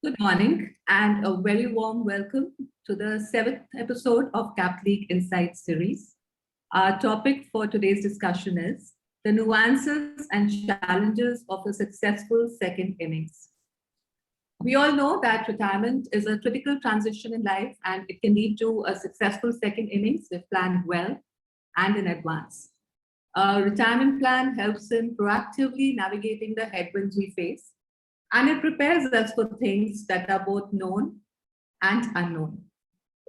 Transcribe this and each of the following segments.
Good morning and a very warm welcome to the seventh episode of Catholic Insights series. Our topic for today's discussion is the nuances and challenges of a successful second innings. We all know that retirement is a critical transition in life and it can lead to a successful second innings if planned well and in advance. A retirement plan helps in proactively navigating the headwinds we face and it prepares us for things that are both known and unknown.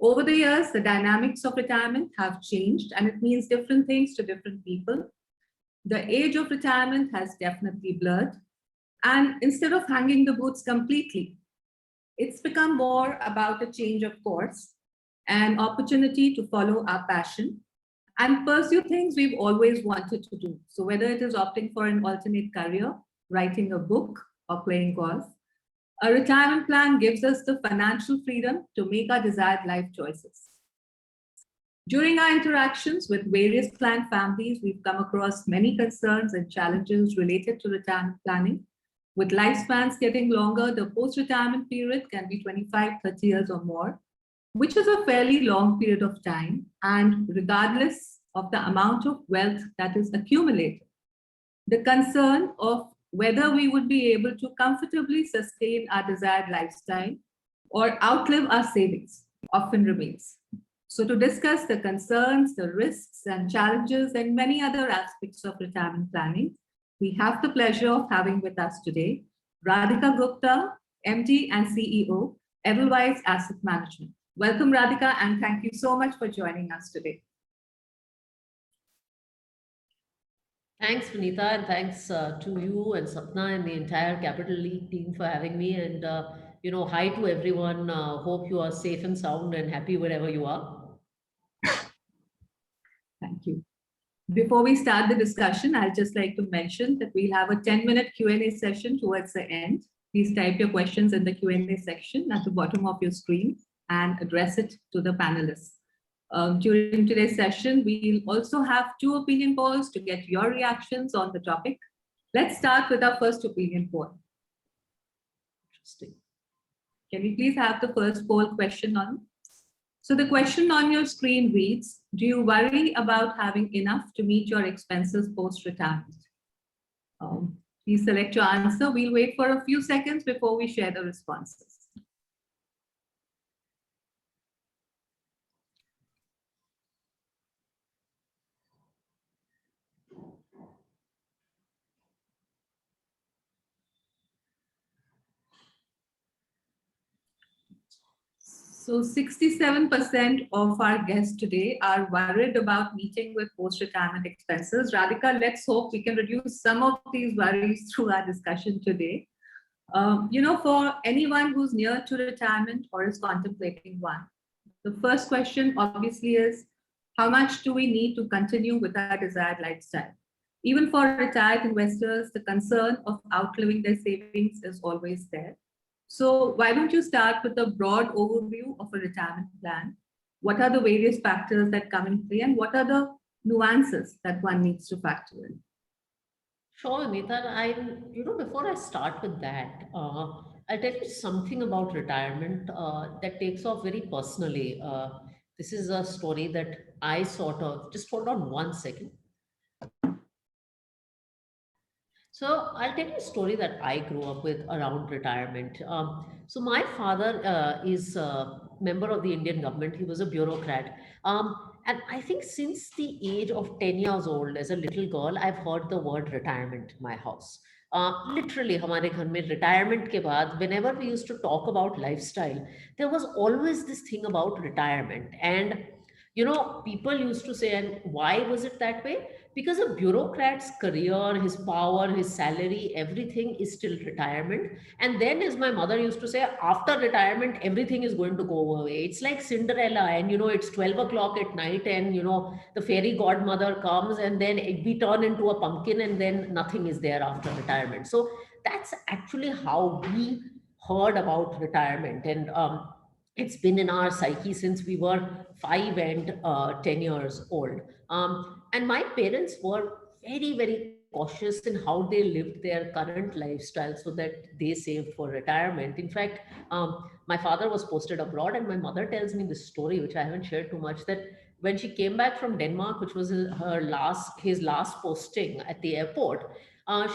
Over the years, the dynamics of retirement have changed and it means different things to different people. The age of retirement has definitely blurred. And instead of hanging the boots completely, it's become more about a change of course, an opportunity to follow our passion and pursue things we've always wanted to do. So, whether it is opting for an alternate career, writing a book, or playing golf, a retirement plan gives us the financial freedom to make our desired life choices. During our interactions with various client families, we've come across many concerns and challenges related to retirement planning. With lifespans getting longer, the post retirement period can be 25, 30 years or more, which is a fairly long period of time. And regardless of the amount of wealth that is accumulated, the concern of whether we would be able to comfortably sustain our desired lifestyle or outlive our savings often remains. So, to discuss the concerns, the risks, and challenges, and many other aspects of retirement planning, we have the pleasure of having with us today Radhika Gupta, MD and CEO, Edelweiss Asset Management. Welcome, Radhika, and thank you so much for joining us today. Thanks, Vanita, and thanks to you and Sapna and the entire Capital League team for having me. And, hi to everyone. Hope you are safe and sound and happy wherever you are. Thank you. Before we start the discussion, I'd just like to mention that we'll have a 10-minute Q&A session towards the end. Please type your questions in the Q&A section at the bottom of your screen and address it to the panelists. During today's session, we'll also have 2 opinion polls to get your reactions on the topic. Let's start with our first opinion poll. Interesting. Can we please have the first poll question on? So the question on your screen reads, do you worry about having enough to meet your expenses post-retirement? Please select your answer. We'll wait for a few seconds before we share the responses. So 67% of our guests today are worried about meeting with post-retirement expenses. Radhika, let's hope we can reduce some of these worries through our discussion today. For anyone who's near to retirement or is contemplating one, the first question obviously is, how much do we need to continue with our desired lifestyle? Even for retired investors, the concern of outliving their savings is always there. So why don't you start with a broad overview of a retirement plan? What are the various factors that come in play and what are the nuances that one needs to factor in? Sure, Anita. Before I start with that, I'll tell you something about retirement that takes off very personally. This is a story that I sort of, just hold on one second. So I'll tell you a story that I grew up with around retirement. So my father is a member of the Indian government. He was a bureaucrat. And I think since the age of 10 years old, as a little girl, I've heard the word retirement in my house. Literally, हमारे घर में retirement के बाद, whenever we used to talk about lifestyle, there was always this thing about retirement. And people used to say, and why was it that way? Because a bureaucrat's career, his power, his salary, everything is still retirement. And then, as my mother used to say, after retirement, everything is going to go away. It's like Cinderella, and it's 12 o'clock at night, and the fairy godmother comes, and then we turn into a pumpkin, and then nothing is there after retirement. So that's actually how we heard about retirement. And it's been in our psyche since we were 5 and 10 years old. And my parents were very, very cautious in how they lived their current lifestyle so that they saved for retirement. In fact, my father was posted abroad, and my mother tells me this story, which I haven't shared too much, that when she came back from Denmark, which was his last posting at the airport,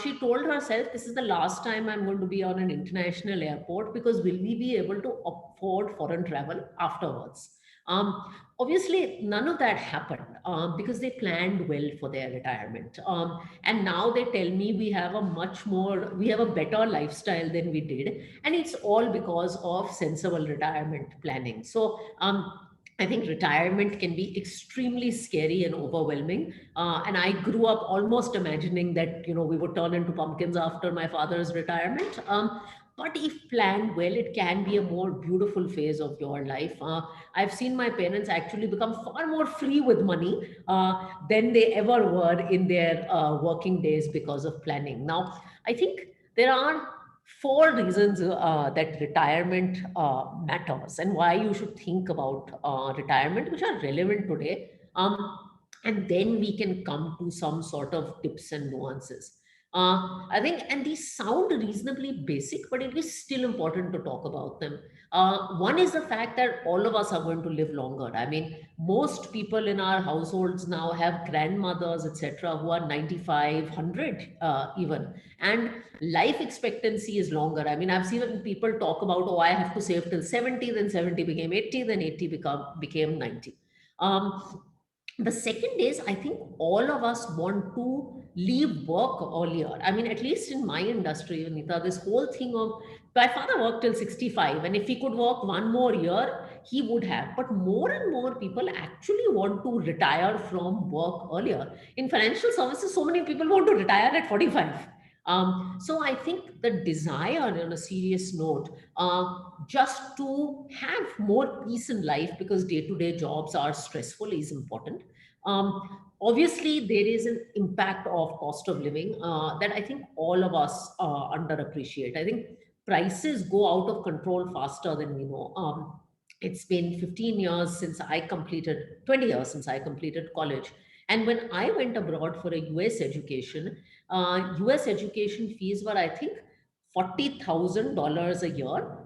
she told herself, "This is the last time I'm going to be on an international airport, because will we be able to afford foreign travel afterwards?" Obviously, none of that happened because they planned well for their retirement. And now they tell me we have a better lifestyle than we did. And it's all because of sensible retirement planning. So, I think retirement can be extremely scary and overwhelming. And I grew up almost imagining that, we would turn into pumpkins after my father's retirement. But if planned well, it can be a more beautiful phase of your life. I've seen my parents actually become far more free with money than they ever were in their working days because of planning. Now, I think there are four reasons that retirement matters and why you should think about retirement, which are relevant today. And then we can come to some sort of tips and nuances. I think, and these sound reasonably basic, but it is still important to talk about them. One is the fact that all of us are going to live longer. I mean, most people in our households now have grandmothers, etc., who are 95, 100 even. And life expectancy is longer. I mean, I've seen people talk about, oh, I have to save till 70, then 70 became 80, then 80 became 90. The second is, I think all of us want to leave work earlier. I mean, at least in my industry, Anita, this whole thing of my father worked till 65, and if he could work one more year, he would have. But more and more people actually want to retire from work earlier. In financial services, so many people want to retire at 45. So I think the desire, on a serious note, just to have more peace in life because day-to-day jobs are stressful is important. Obviously, there is an impact of cost of living that I think all of us underappreciate. I think prices go out of control faster than we know. It's been 15 years since I completed, 20 years since I completed college. And when I went abroad for a US education, US education fees were, I think, $40,000 a year.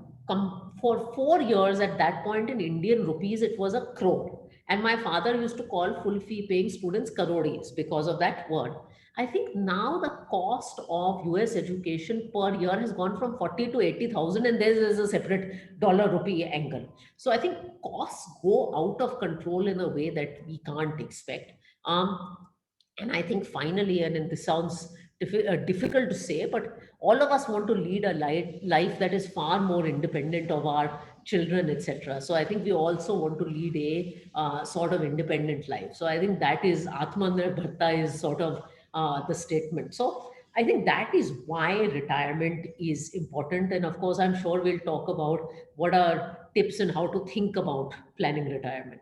For 4 years at that point in Indian rupees, it was a crore. And my father used to call full fee paying students karodis because of that word. I think now the cost of US education per year has gone from 40 to 80,000, and there's a separate dollar rupee angle. So I think costs go out of control in a way that we can't expect. Um, and I think finally, and then this sounds difficult to say, but all of us want to lead a life that is far more independent of our children, etc. So I think we also want to lead a sort of independent life. So I think that is Atmanirbharta is sort of the statement. So I think that is why retirement is important. And of course, I'm sure we'll talk about what are tips and how to think about planning retirement.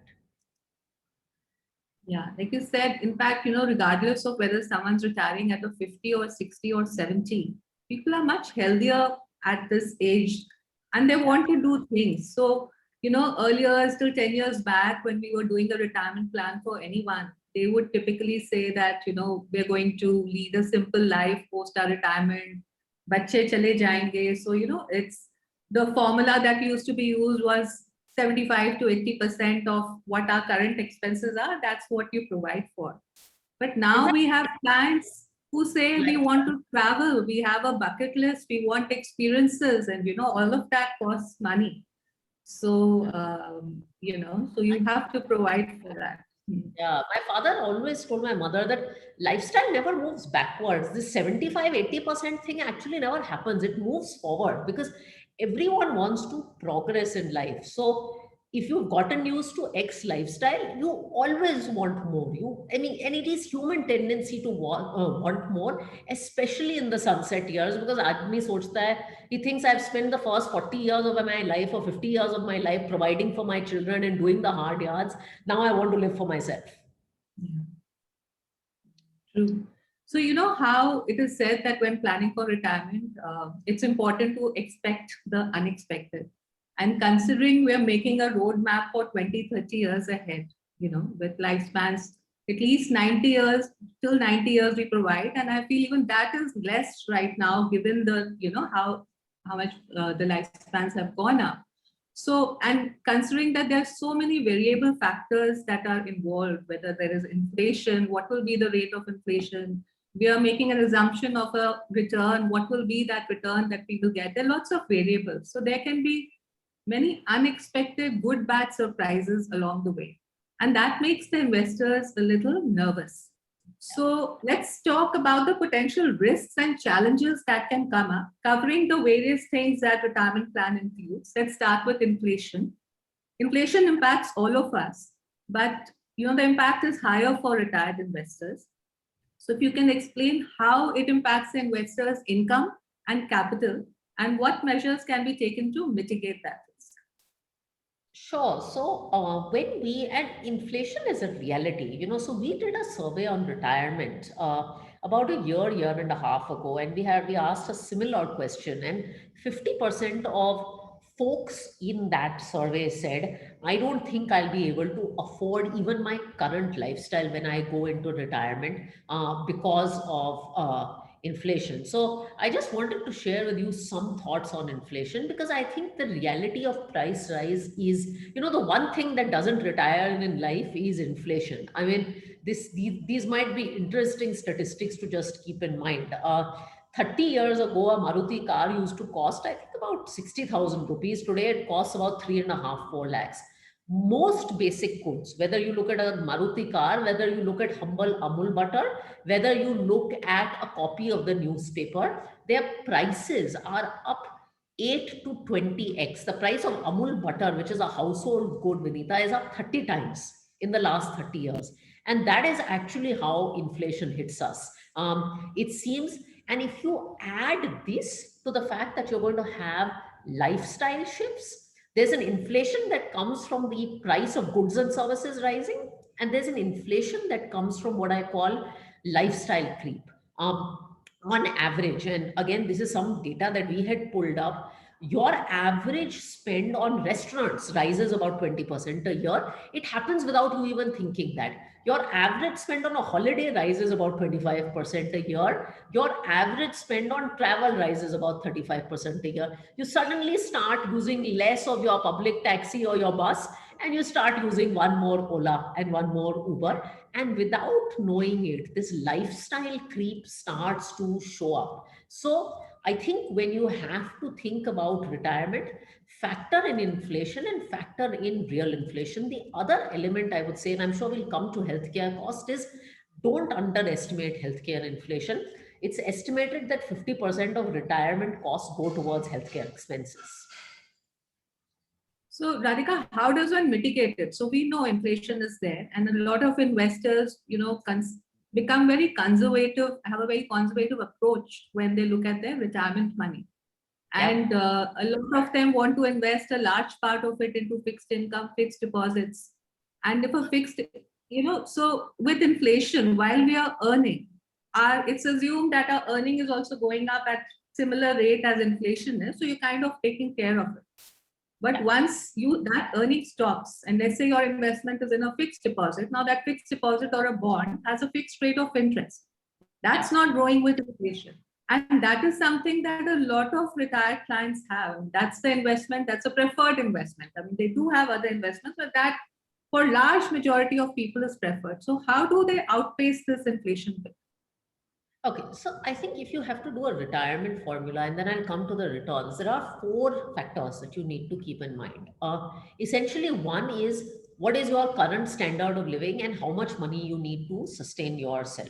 Yeah, like you said, in fact, regardless of whether someone's retiring at a 50 or 60 or 70, people are much healthier at this age and they want to do things. So, earlier, still 10 years back, when we were doing a retirement plan for anyone, they would typically say that, we're going to lead a simple life post our retirement. Bacche chale jayenge. So, it's the formula that used to be used was 75 to 80% of what our current expenses are. That's what you provide for. But now we have clients who say we want to travel, we have a bucket list, we want experiences, and all of that costs money. So so you have to provide for that. Yeah, my father always told my mother that lifestyle never moves backwards. This 75, 80% thing actually never happens. It moves forward because everyone wants to progress in life. So if you've gotten used to X lifestyle, you always want more. I mean, and it is human tendency to want more, especially in the sunset years, because आदमी सोचता है, he thinks I've spent the first 40 years of my life or 50 years of my life providing for my children and doing the hard yards. Now I want to live for myself. Yeah. True. So, how it is said that when planning for retirement, it's important to expect the unexpected. And considering we're making a roadmap for 20, 30 years ahead, with lifespans At least 90 years, till 90 years we provide. And I feel even that is less right now, given the, how much the lifespans have gone up. So, and considering that there are so many variable factors that are involved, whether there is inflation, what will be the rate of inflation? We are making an assumption of a return. What will be that return that we will get? There are lots of variables. So there can be many unexpected good, bad surprises along the way. And that makes the investors a little nervous. So let's talk about the potential risks and challenges that can come up, covering the various things that retirement plan includes. Let's start with inflation. Inflation impacts all of us, but the impact is higher for retired investors. So if you can explain how it impacts the investors' income and capital, and what measures can be taken to mitigate that risk. Sure. So and inflation is a reality, so we did a survey on retirement about a year and a half ago, and we asked a similar question, and 50% of folks in that survey said, I don't think I'll be able to afford even my current lifestyle when I go into retirement because of inflation. So I just wanted to share with you some thoughts on inflation, because I think the reality of price rise is, the one thing that doesn't retire in life is inflation. I mean, these might be interesting statistics to just keep in mind. 30 years ago, a Maruti car used to cost, I think, about 60,000 rupees. Today, it costs about 3.5, 4 lakhs. Most basic goods, whether you look at a Maruti car, whether you look at humble Amul butter, whether you look at a copy of the newspaper, their prices are up 8 to 20x. The price of Amul butter, which is a household good, Vinita, is up 30 times in the last 30 years. And that is actually how inflation hits us. It seems, and if you add this to the fact that you're going to have lifestyle shifts, there's an inflation that comes from the price of goods and services rising, and there's an inflation that comes from what I call lifestyle creep. On average, and again, this is some data that we had pulled up, your average spend on restaurants rises about 20% a year. It happens without you even thinking that. Your average spend on a holiday rises about 25% a year. Your average spend on travel rises about 35% a year. You suddenly start using less of your public taxi or your bus, and you start using one more Ola and one more Uber. And without knowing it, this lifestyle creep starts to show up. So I think when you have to think about retirement, factor in inflation and factor in real inflation. The other element I would say, and I'm sure we'll come to healthcare cost, is don't underestimate healthcare inflation. It's estimated that 50% of retirement costs go towards healthcare expenses. So, Radhika, how does one mitigate it? So we know inflation is there, and a lot of investors, become very conservative, have a very conservative approach when they look at their retirement money. And a lot of them want to invest a large part of it into fixed income, fixed deposits. And if a fixed, so with inflation, while we are earning, it's assumed that our earning is also going up at similar rate as inflation is. So you're kind of taking care of it. But once that earning stops, and let's say your investment is in a fixed deposit, now that fixed deposit or a bond has a fixed rate of interest. That's not growing with inflation. And that is something that a lot of retired clients have. That's the investment, that's a preferred investment. I mean, they do have other investments, but that for large majority of people is preferred. So how do they outpace this inflation bill? Okay, so I think if you have to do a retirement formula, and then I'll come to the returns, there are four factors that you need to keep in mind. Essentially, one is what is your current standard of living and how much money you need to sustain yourself.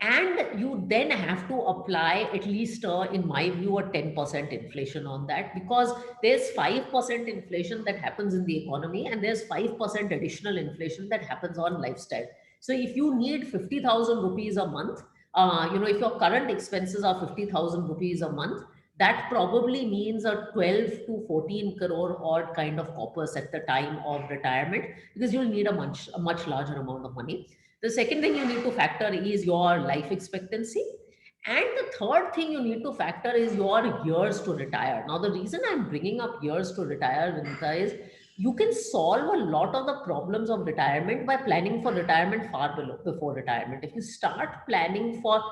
And you then have to apply at least, in my view, a 10% inflation on that, because there's 5% inflation that happens in the economy, and there's 5% additional inflation that happens on lifestyle. So if you need 50,000 rupees a month, if your current expenses are 50,000 rupees a month, that probably means a 12 to 14 crore odd kind of corpus at the time of retirement, because you'll need a much larger amount of money. The second thing you need to factor is your life expectancy. And the third thing you need to factor is your years to retire. Now, the reason I'm bringing up years to retire, Vinita, is you can solve a lot of the problems of retirement by planning for retirement before retirement. If you start planning for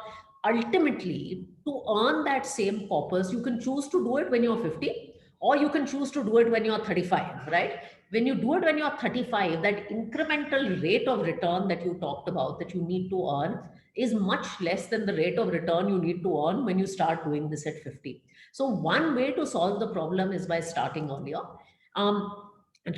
ultimately to earn that same purpose, you can choose to do it when you're 50, or you can choose to do it when you're 35, right? When you do it when you're 35, that incremental rate of return that you talked about that you need to earn is much less than the rate of return you need to earn when you start doing this at 50. So one way to solve the problem is by starting earlier. Um,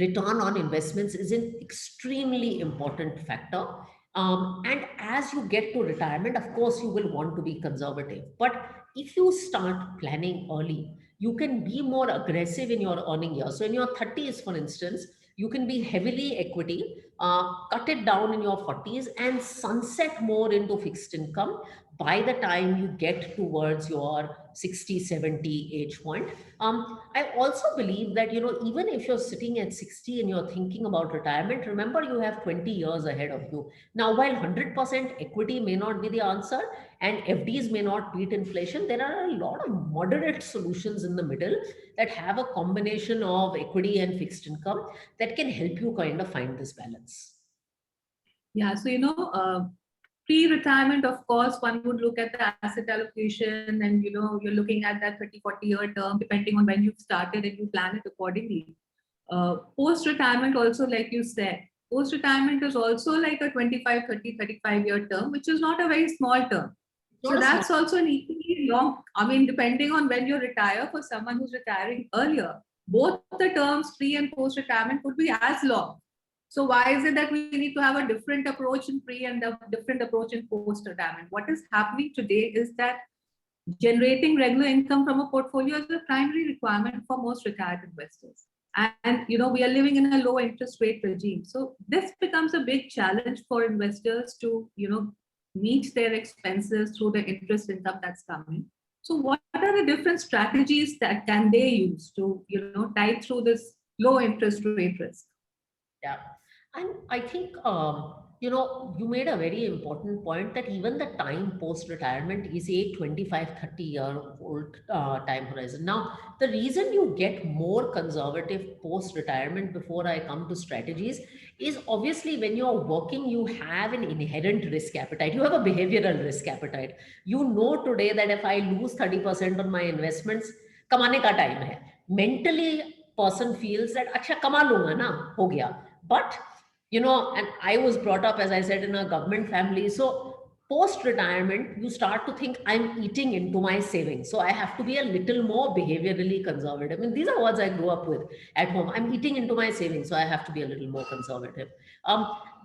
Return on investments is an extremely important factor. And as you get to retirement, of course, you will want to be conservative. But if you start planning early, you can be more aggressive in your earning years. So in your 30s, for instance, you can be heavily equity, cut it down in your 40s, and sunset more into fixed income by the time you get towards your 60, 70 age point. I also believe that, even if you're sitting at 60 and you're thinking about retirement, remember you have 20 years ahead of you. Now, while 100% equity may not be the answer and FDs may not beat inflation, there are a lot of moderate solutions in the middle that have a combination of equity and fixed income that can help you kind of find this balance. Yeah, so pre-retirement, of course, one would look at the asset allocation, and you're looking at that 30, 40-year term, depending on when you've started, and you plan it accordingly. Post-retirement also, like you said, post-retirement is also like a 25, 30, 35-year term, which is not a very small term. So that's also an equally long, I mean, depending on when you retire, for someone who's retiring earlier, both the terms pre and post-retirement could be as long. So why is it that we need to have a different approach in pre and a different approach in post-retirement? What is happening today is that generating regular income from a portfolio is a primary requirement for most retired investors. And we are living in a low interest rate regime. So this becomes a big challenge for investors to, meet their expenses through the interest income that's coming. So what are the different strategies that can they use to, tide through this low interest rate risk? Yeah. And I think, you made a very important point that even the time post retirement is a 25, 30-year-old time horizon. Now, the reason you get more conservative post retirement before I come to strategies is obviously when you're working, you have an inherent risk appetite. You have a behavioral risk appetite. You know today that if I lose 30% on my investments, kamane ka time hai. Mentally, person feels that, acha, kama lunga na, ho gaya. But and I was brought up, as I said, in a government family. So post retirement, you start to think I'm eating into my savings. So I have to be a little more behaviorally conservative. I mean, these are words I grew up with at home. I'm eating into my savings. So I have to be a little more conservative.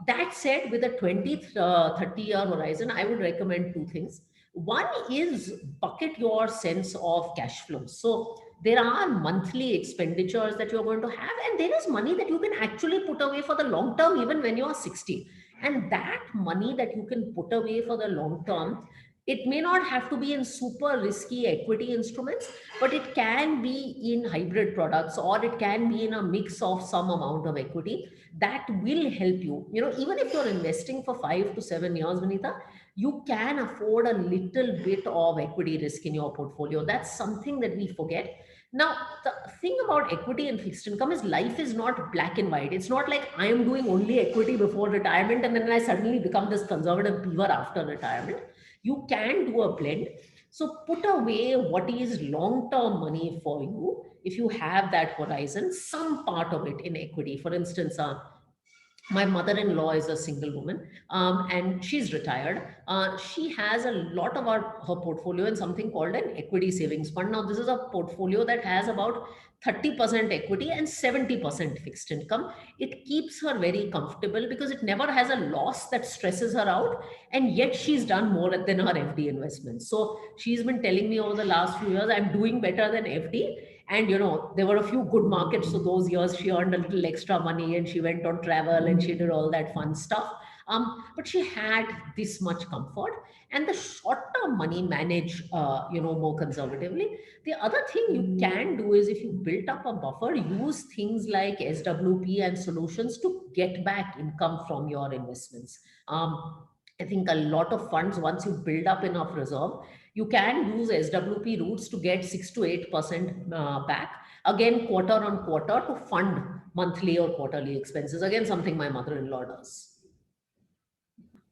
That said, with a 20, 30-year horizon, I would recommend two things. One is bucket your sense of cash flow. So there are monthly expenditures that you're going to have, and there is money that you can actually put away for the long term, even when you're 60. And that money that you can put away for the long term, it may not have to be in super risky equity instruments, but it can be in hybrid products, or it can be in a mix of some amount of equity that will help you. Even if you're investing for 5 to 7 years, Vinita, you can afford a little bit of equity risk in your portfolio. That's something that we forget. Now, the thing about equity and fixed income is life is not black and white. It's not like I am doing only equity before retirement and then I suddenly become this conservative beaver after retirement. You can do a blend. So put away what is long-term money for you. If you have that horizon, some part of it in equity. For instance, my mother-in-law is a single woman, and she's retired. She has a lot of her portfolio in something called an equity savings fund. Now, this is a portfolio that has about 30% equity and 70% fixed income. It keeps her very comfortable because it never has a loss that stresses her out, and yet she's done more than her FD investments. So she's been telling me over the last few years, I'm doing better than FD. And there were a few good markets, so those years she earned a little extra money and she went on travel and she did all that fun stuff. But she had this much comfort, and the short-term money manage more conservatively. The other thing you can do is, if you built up a buffer, use things like SWP and solutions to get back income from your investments. I think a lot of funds, once you build up enough reserve, you can use SWP routes to get 6 to 8% back. again, quarter on quarter to fund monthly or quarterly expenses. Again, something my mother-in-law does.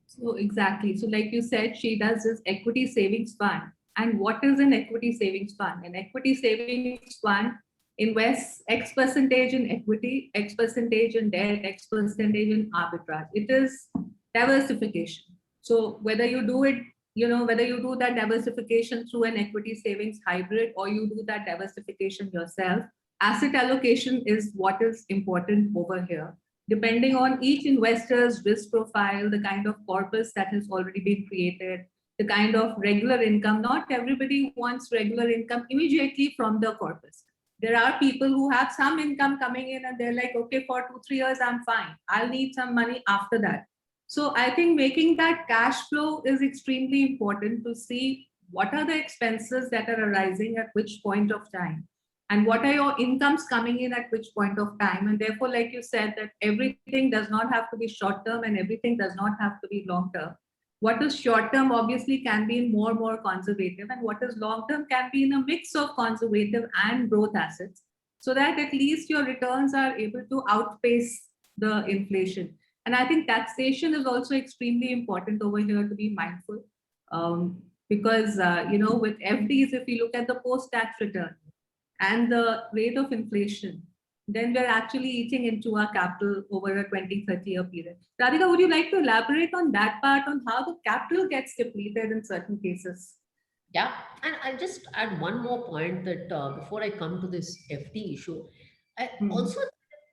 So exactly. So like you said, she does this equity savings fund. And what is an equity savings fund? An equity savings fund invests X percentage in equity, X percentage in debt, X percentage in arbitrage. It is diversification. So whether you do it, whether you do that diversification through an equity savings hybrid or you do that diversification yourself, asset allocation is what is important over here, depending on each investor's risk profile, the kind of corpus that has already been created, the kind of regular income. Not everybody wants regular income immediately from the corpus. There are people who have some income coming in and they're like, okay, for 2, 3 years, I'm fine. I'll need some money after that. So I think making that cash flow is extremely important to see what are the expenses that are arising at which point of time and what are your incomes coming in at which point of time. And therefore, like you said, that everything does not have to be short term and everything does not have to be long term. What is short term obviously can be in more conservative, and what is long term can be in a mix of conservative and growth assets, so that at least your returns are able to outpace the inflation. And I think taxation is also extremely important over here to be mindful, because with FDs, if you look at the post tax return and the rate of inflation, then we're actually eating into our capital over a 20-30 year period. Radhika, would you like to elaborate on that part, on how the capital gets depleted in certain cases? Yeah, and I'll just add one more point that before I come to this FD issue, I Hmm. also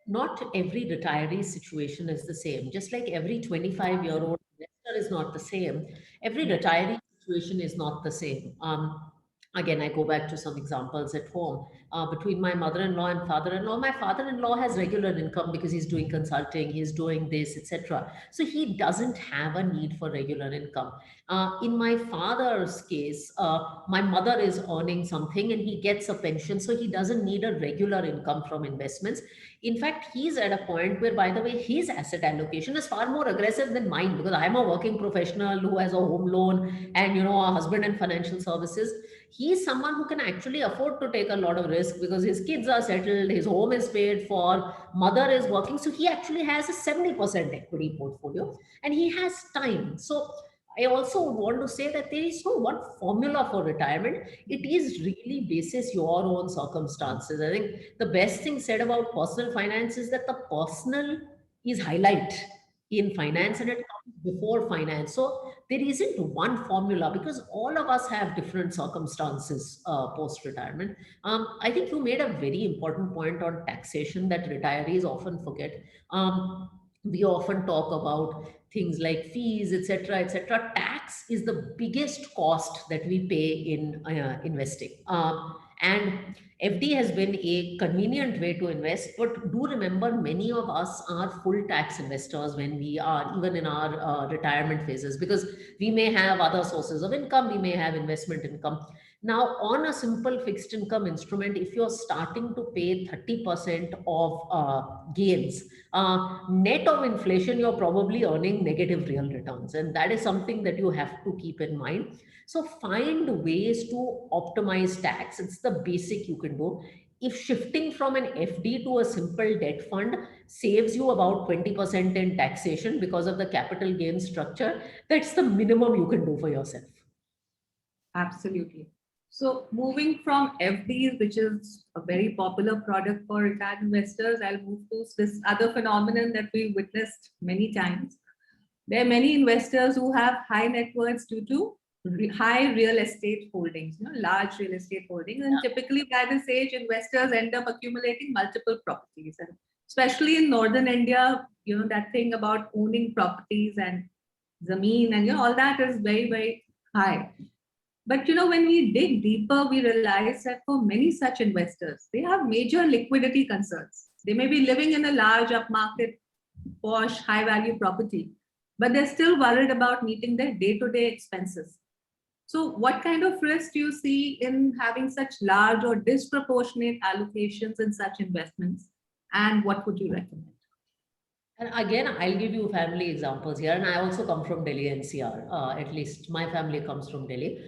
not every retiree situation is the same. Just like every 25-year-old investor is not the same, every Yes. retiree situation is not the same. Again, I go back to some examples at home. Between my mother-in-law and father-in-law, my father-in-law has regular income because he's doing consulting, he's doing this, etc. So he doesn't have a need for regular income. In my father's case, my mother is earning something and he gets a pension, so he doesn't need a regular income from investments. In fact, he's at a point where, by the way, his asset allocation is far more aggressive than mine because I'm a working professional who has a home loan and a husband in financial services. He's someone who can actually afford to take a lot of risk because his kids are settled, his home is paid for, mother is working, so he actually has a 70% equity portfolio and he has time. So I also want to say that there is no one formula for retirement. It is really basis your own circumstances. I think the best thing said about personal finance is that the personal is highlight in finance and it comes before finance. So there isn't one formula because all of us have different circumstances post retirement. I think you made a very important point on taxation that retirees often forget. We often talk about things like fees, etc., etc. Tax is the biggest cost that we pay in investing. And FD has been a convenient way to invest, but do remember many of us are full tax investors when we are even in our retirement phases because we may have other sources of income, we may have investment income. Now, on a simple fixed income instrument, if you're starting to pay 30% of gains, net of inflation, you're probably earning negative real returns. And that is something that you have to keep in mind. So find ways to optimize tax. It's the basic you can do. If shifting from an FD to a simple debt fund saves you about 20% in taxation because of the capital gain structure, that's the minimum you can do for yourself. Absolutely. So moving from FDs, which is a very popular product for retired investors, I'll move to this other phenomenon that we witnessed many times. There are many investors who have high net worths due to high real estate holdings, large real estate holdings. And typically by this age, investors end up accumulating multiple properties. And especially in northern India, that thing about owning properties and zameen and all that is very high. But when we dig deeper, we realize that for many such investors, they have major liquidity concerns. They may be living in a large upmarket, posh, high-value property, but they're still worried about meeting their day-to-day expenses. So what kind of risk do you see in having such large or disproportionate allocations in such investments? And what would you recommend? And again, I'll give you family examples here. And I also come from Delhi NCR. At least my family comes from Delhi.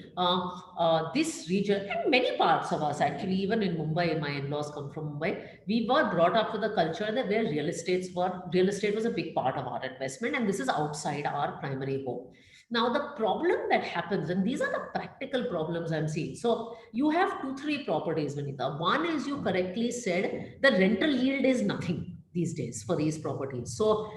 This region, and many parts of us actually, even in Mumbai, my in-laws come from Mumbai. We were brought up with a culture that where real estate was a big part of our investment, and this is outside our primary home. Now, the problem that happens, and these are the practical problems I'm seeing. So, you have two, three properties, Vanita. One is you correctly said the rental yield is nothing these days for these properties. So,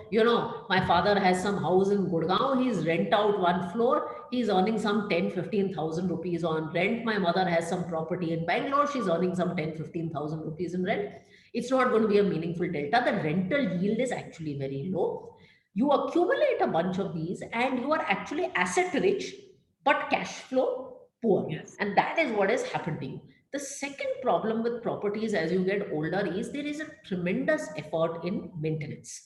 my father has some house in Gurgaon. He's rent out one floor. He's earning some 10, 15,000 rupees on rent. My mother has some property in Bangalore. She's earning some 10, 15,000 rupees in rent. It's not going to be a meaningful delta. The rental yield is actually very low. You accumulate a bunch of these and you are actually asset rich, but cash flow poor. Yes. And that is what has happened to you. The second problem with properties as you get older is there is a tremendous effort in maintenance.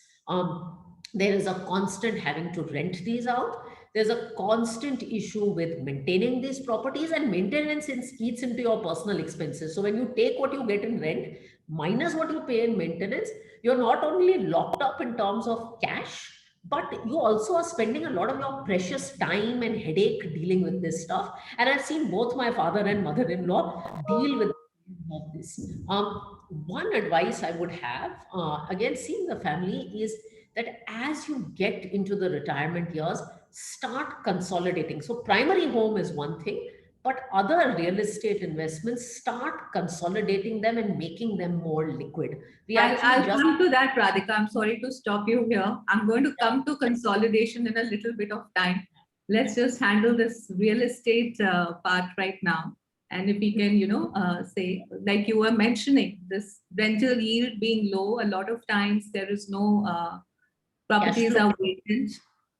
There is a constant having to rent these out. There's a constant issue with maintaining these properties, and maintenance eats into your personal expenses. So when you take what you get in rent minus what you pay in maintenance, you're not only locked up in terms of cash, but you also are spending a lot of your precious time and headache dealing with this stuff. And I've seen both my father and mother-in-law deal with this. One advice I would have, again, seeing the family, is that as you get into the retirement years, start consolidating. So primary home is one thing, but other real estate investments, start consolidating them and making them more liquid. We actually I'll just come to that, Radhika. I'm sorry to stop you here. I'm going to come to consolidation in a little bit of time. Let's just handle this real estate part right now. And if we can, say, like you were mentioning, this rental yield being low, a lot of times there is no cash properties flow. are vacant.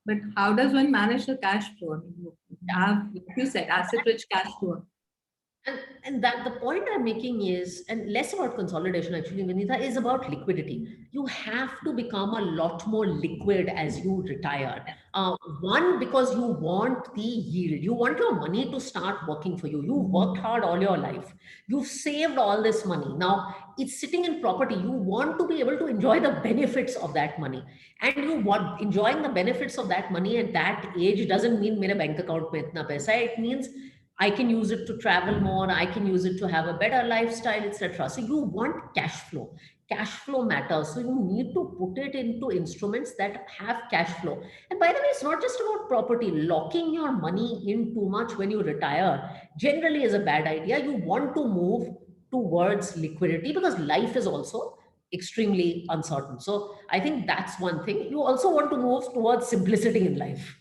But how does one manage the cash flow? I mean, you have, like you said, asset-rich cash flow. And that the point I'm making is, and less about consolidation actually, Vinita, is about liquidity. You have to become a lot more liquid as you retire. One, because you want the yield. You want your money to start working for you. You worked hard all your life. You've saved all this money. Now it's sitting in property. You want to be able to enjoy the benefits of that money. And you want enjoying the benefits of that money at that age doesn't mean मेरे bank account में इतना पैसा है. It means I can use it to travel more, I can use it to have a better lifestyle, etc. So you want cash flow. Cash flow matters. So you need to put it into instruments that have cash flow. And by the way, it's not just about property. Locking your money in too much when you retire generally is a bad idea. You want to move towards liquidity because life is also extremely uncertain. So I think that's one thing. You also want to move towards simplicity in life.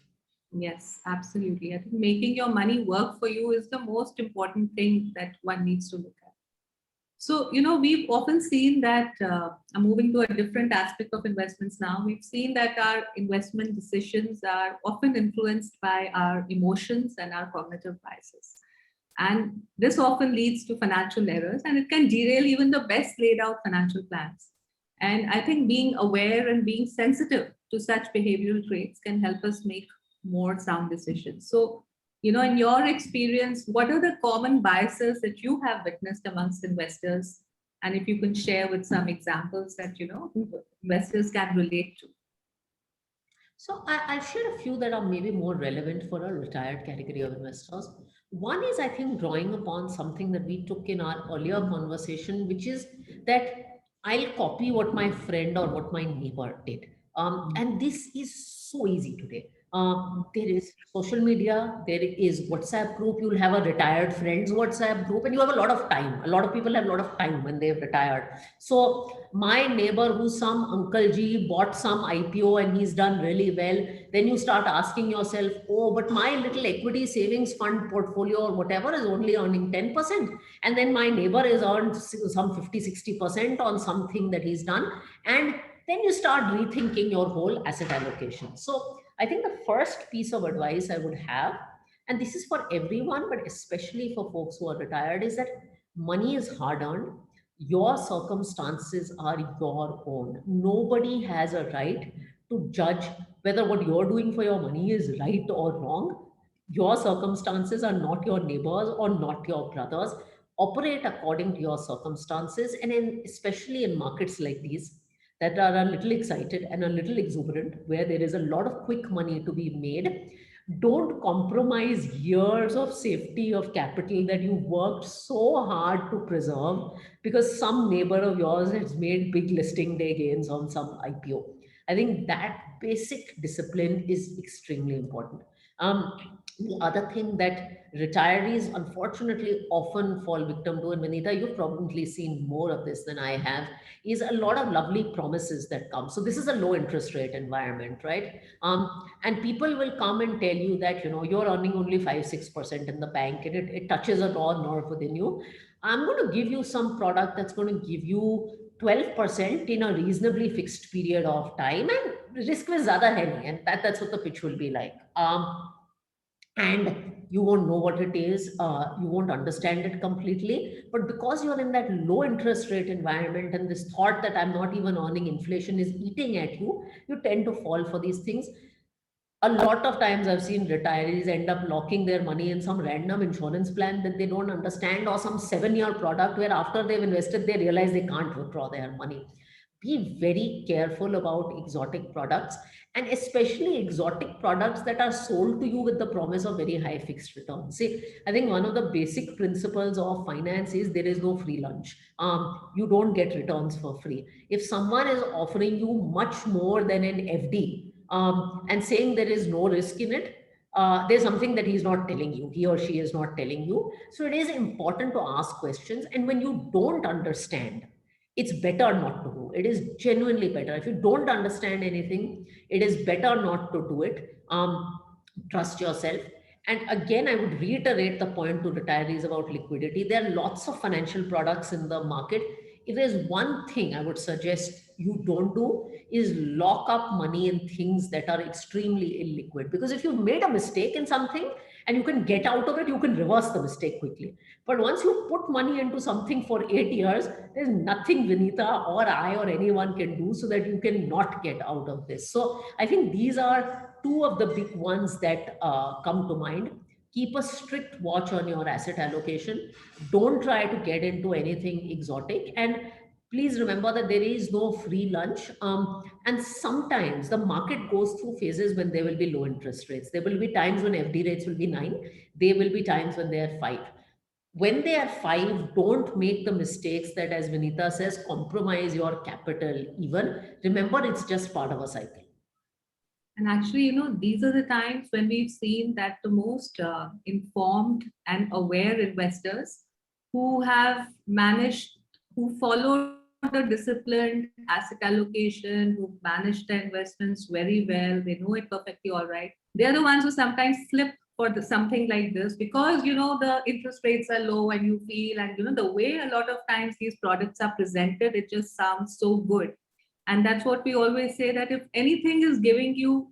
Yes, absolutely. I think making your money work for you is the most important thing that one needs to look at. So, we've often seen that, I'm moving to a different aspect of investments now. We've seen that our investment decisions are often influenced by our emotions and our cognitive biases. And this often leads to financial errors and it can derail even the best laid out financial plans. And I think being aware and being sensitive to such behavioral traits can help us make more sound decisions. So, in your experience, what are the common biases that you have witnessed amongst investors? And if you can share with some examples that, investors can relate to. So I'll share a few that are maybe more relevant for a retired category of investors. One is, I think, drawing upon something that we took in our earlier conversation, which is that I'll copy what my friend or what my neighbor did. And this is so easy today. There is social media, there is WhatsApp group. You'll have a retired friends WhatsApp group, and you have a lot of time. A lot of people have a lot of time when they've retired. So my neighbor, who's some uncle G, bought some IPO and he's done really well. Then you start asking yourself, oh, but my little equity savings fund portfolio or whatever is only earning 10%. And then my neighbor is earned some 50, 60% on something that he's done. And then you start rethinking your whole asset allocation. So I think the first piece of advice I would have, and this is for everyone, but especially for folks who are retired, is that money is hard earned. Your circumstances are your own. Nobody has a right to judge whether what you're doing for your money is right or wrong. Your circumstances are not your neighbors or not your brothers. Operate according to your circumstances. And especially in markets like these, that are a little excited and a little exuberant, where there is a lot of quick money to be made. Don't compromise years of safety of capital that you worked so hard to preserve because some neighbor of yours has made big listing day gains on some IPO. I think that basic discipline is extremely important. The other thing that retirees unfortunately often fall victim to, and Vanita, you've probably seen more of this than I have, is a lot of lovely promises that come. So this is a low interest rate environment, right? And people will come and tell you that, you're earning only 5 6% in the bank, and it touches a raw nerve within you. I'm going to give you some product that's going to give you 12% in a reasonably fixed period of time, and risk is zyada hai nahi, and that's what the pitch will be like. And you won't know what it is, you won't understand it completely, but because you're in that low interest rate environment and this thought that I'm not even earning, inflation is eating at you, you tend to fall for these things. A lot of times I've seen retirees end up locking their money in some random insurance plan that they don't understand, or some 7 year product where after they've invested they realize they can't withdraw their money. Be very careful about exotic products, and especially exotic products that are sold to you with the promise of very high fixed returns. See, I think one of the basic principles of finance is there is no free lunch. You don't get returns for free. If someone is offering you much more than an FD, and saying there is no risk in it, there's something that he's not telling you, he or she is not telling you. So it is important to ask questions, and when you don't understand, it's better not to do. It is genuinely better. If you don't understand anything, it is better not to do it. Trust yourself. And again, I would reiterate the point to retirees about liquidity. There are lots of financial products in the market. If there's one thing I would suggest you don't do, is lock up money in things that are extremely illiquid. Because if you've made a mistake in something and you can get out of it, you can reverse the mistake quickly. But once you put money into something for 8 years, there's nothing Vinita or I or anyone can do so that you can not get out of this. So I think these are two of the big ones that come to mind. Keep a strict watch on your asset allocation. Don't try to get into anything exotic. And please remember that there is no free lunch. And sometimes the market goes through phases when there will be low interest rates. There will be times when FD rates will be 9. There will be times when they are 5. When they are 5, don't make the mistakes that, as Vinita says, compromise your capital even. Remember, it's just part of a cycle. And actually, these are the times when we've seen that the most informed and aware investors who have managed, who followed the disciplined asset allocation, who managed their investments very well, they know it perfectly all right. They're the ones who sometimes slip for something like this because, the interest rates are low and you feel, and, the way a lot of times these products are presented, it just sounds so good. And that's what we always say, that if anything is giving you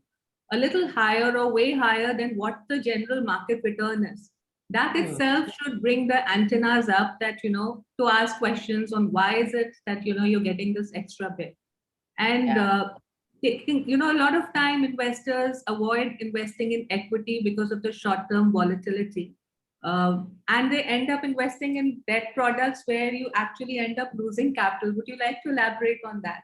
a little higher or way higher than what the general market return is, that itself should bring the antennas up, that, to ask questions on why is it that, you're getting this extra bit. And, a lot of time investors avoid investing in equity because of the short-term volatility. And they end up investing in debt products where you actually end up losing capital. Would you like to elaborate on that?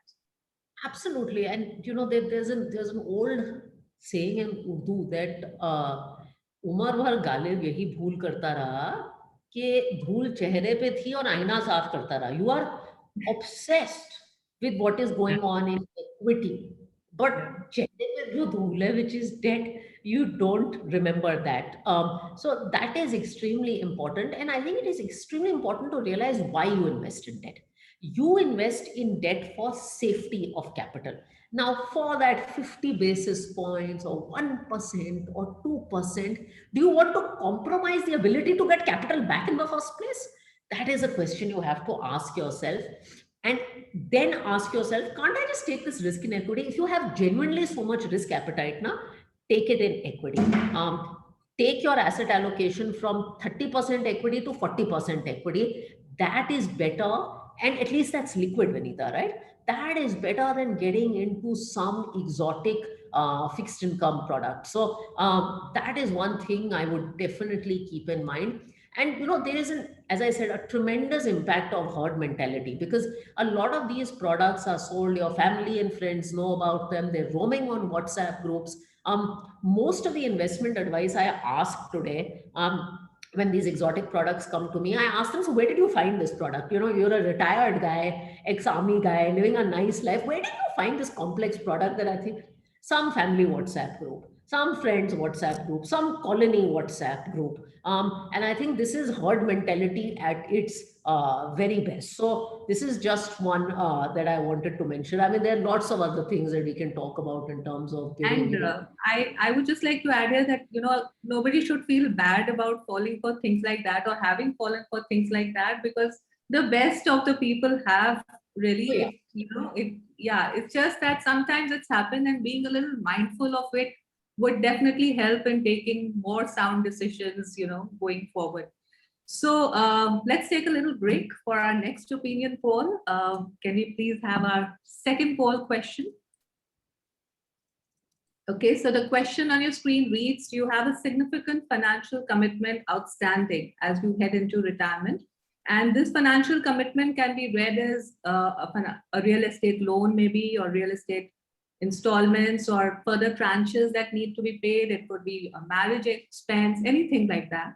Absolutely. And there's an old saying in Urdu that उम्र भर गालिब यही भूल करता रहा कि धूल चेहरे पे थी और आईना साफ करता रहा. You are obsessed with what is going on in equity, but चेहरे पे जो धूल है, which is debt, you don't remember that. So that is extremely important, and I think it is extremely important to realize why you invest in debt. You invest in debt for safety of capital. Now, for that 50 basis points or 1% or 2%, do you want to compromise the ability to get capital back in the first place? That is a question you have to ask yourself. And then ask yourself, can't I just take this risk in equity? If you have genuinely so much risk appetite now, take it in equity. Take your asset allocation from 30% equity to 40% equity. That is better, and at least that's liquid, Vanita, right? That is better than getting into some exotic fixed income product. So that is one thing I would definitely keep in mind. And there is an as I said, a tremendous impact of herd mentality, because a lot of these products are sold, your family and friends know about them, they're roaming on WhatsApp groups. Most of the investment advice I ask today, when these exotic products come to me, I ask them, so where did you find this product? You know, you're a retired guy, ex-army guy, living a nice life. Where did you find this complex product that I think some family WhatsApp group, some friends WhatsApp group, some colony WhatsApp group. And I think this is herd mentality at its very best. So this is just one that I wanted to mention. I mean, there are lots of other things that we can talk about in terms of giving, And you know. I would just like to add here that, nobody should feel bad about falling for things like that or having fallen for things like that, because the best of the people have Oh, really, yeah. yeah, it's just that sometimes it's happened, and being a little mindful of it would definitely help in taking more sound decisions, going forward. So let's take a little break for our next opinion poll. Can we please have our second poll question? Okay, so the question on your screen reads, do you have a significant financial commitment outstanding as you head into retirement? And this financial commitment can be read as a real estate loan, maybe, or real estate installments, or further tranches that need to be paid. It could be a marriage expense, anything like that.